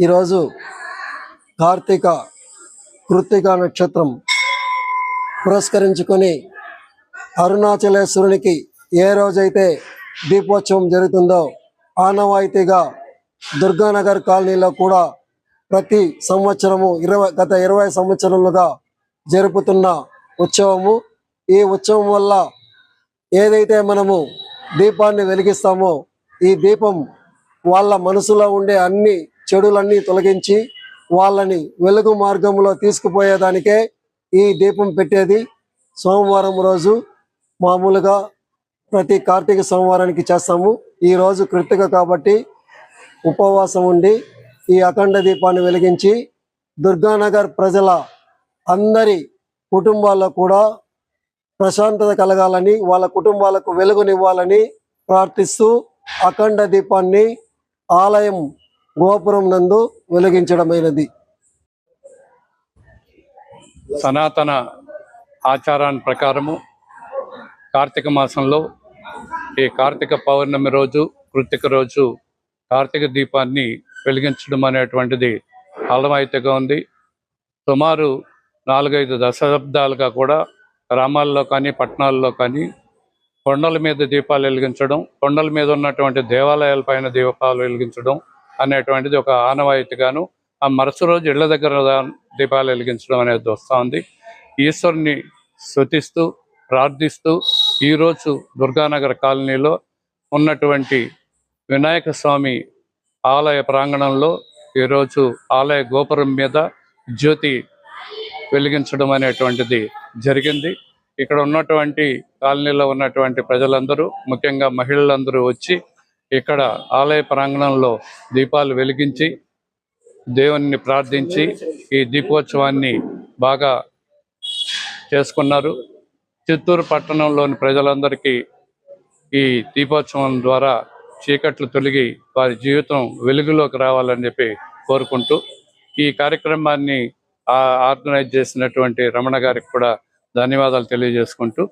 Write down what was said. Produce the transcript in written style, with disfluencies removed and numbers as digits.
ఈరోజు కార్తీక కృత్తిక నక్షత్రం పురస్కరించుకొని అరుణాచలేశ్వరునికి ఏ రోజైతే దీపోత్సవం జరుగుతుందో ఆనవాయితీగా దుర్గానగర్ కాలనీలో కూడా ప్రతి సంవత్సరము గత 20 సంవత్సరాలుగా జరుపుతున్న ఉత్సవము. ఈ ఉత్సవం వల్ల ఏదైతే మనము దీపాన్ని వెలిగిస్తామో ఈ దీపం వాళ్ళ మనసులో ఉండే అన్ని చెడులన్నీ తొలగించి వాళ్ళని వెలుగు మార్గంలో తీసుకుపోయేదానికే ఈ దీపం పెట్టేది. సోమవారం రోజు మామూలుగా ప్రతి కార్తీక సోమవారానికి చేస్తాము. ఈ రోజు కృత్తిక కాబట్టి ఉపవాసం ఉండి ఈ అఖండ దీపాన్ని వెలిగించి దుర్గానగర్ ప్రజల అందరి కుటుంబాల్లో కూడా ప్రశాంతత కలగాలని, వాళ్ళ కుటుంబాలకు వెలుగునివ్వాలని ప్రార్థిస్తూ అఖండ దీపాన్ని ఆలయం గోపురం నందు వెలిగించడమైనది. సనాతన ఆచారాన్ని ప్రకారము కార్తీక మాసంలో ఈ కార్తీక పౌర్ణమి రోజు కృత్తిక రోజు కార్తీక దీపాన్ని వెలిగించడం అనేటువంటిది ఆనవాయితీగా ఉంది. సుమారు 4-5 దశాబ్దాలుగా కూడా గ్రామాల్లో కానీ పట్టణాల్లో కానీ కొండల మీద దీపాలు వెలిగించడం, కొండల మీద ఉన్నటువంటి దేవాలయాల పైన దీపాలు వెలిగించడం అనేటువంటిది ఒక ఆనవాయితీగాను, ఆ మరుసటి రోజు ఇళ్ల దగ్గర దీపాలు వెలిగించడం అనేది వస్తూ ఉంది. ఈశ్వరుని స్తుతిస్తూ ప్రార్థిస్తూ ఈరోజు దుర్గానగర్ కాలనీలో ఉన్నటువంటి వినాయక స్వామి ఆలయ ప్రాంగణంలో ఈరోజు ఆలయ గోపురం మీద జ్యోతి వెలిగించడం అనేటువంటిది జరిగింది. ఇక్కడ ఉన్నటువంటి కాలనీలో ఉన్నటువంటి ప్రజలందరూ, ముఖ్యంగా మహిళలందరూ వచ్చి ఇక్కడ ఆలయ ప్రాంగణంలో దీపాలు వెలిగించి దేవుని ప్రార్థించి ఈ దీపోత్సవాన్ని బాగా చేసుకున్నారు. చిత్తూరు పట్టణంలోని ప్రజలందరికీ ఈ దీపోత్సవం ద్వారా చీకట్లు తొలగి వారి జీవితం వెలుగులోకి రావాలని చెప్పి కోరుకుంటూ ఈ కార్యక్రమాన్ని ఆర్గనైజ్ చేసినటువంటి రమణ గారికి కూడా ధన్యవాదాలు తెలియజేసుకుంటూ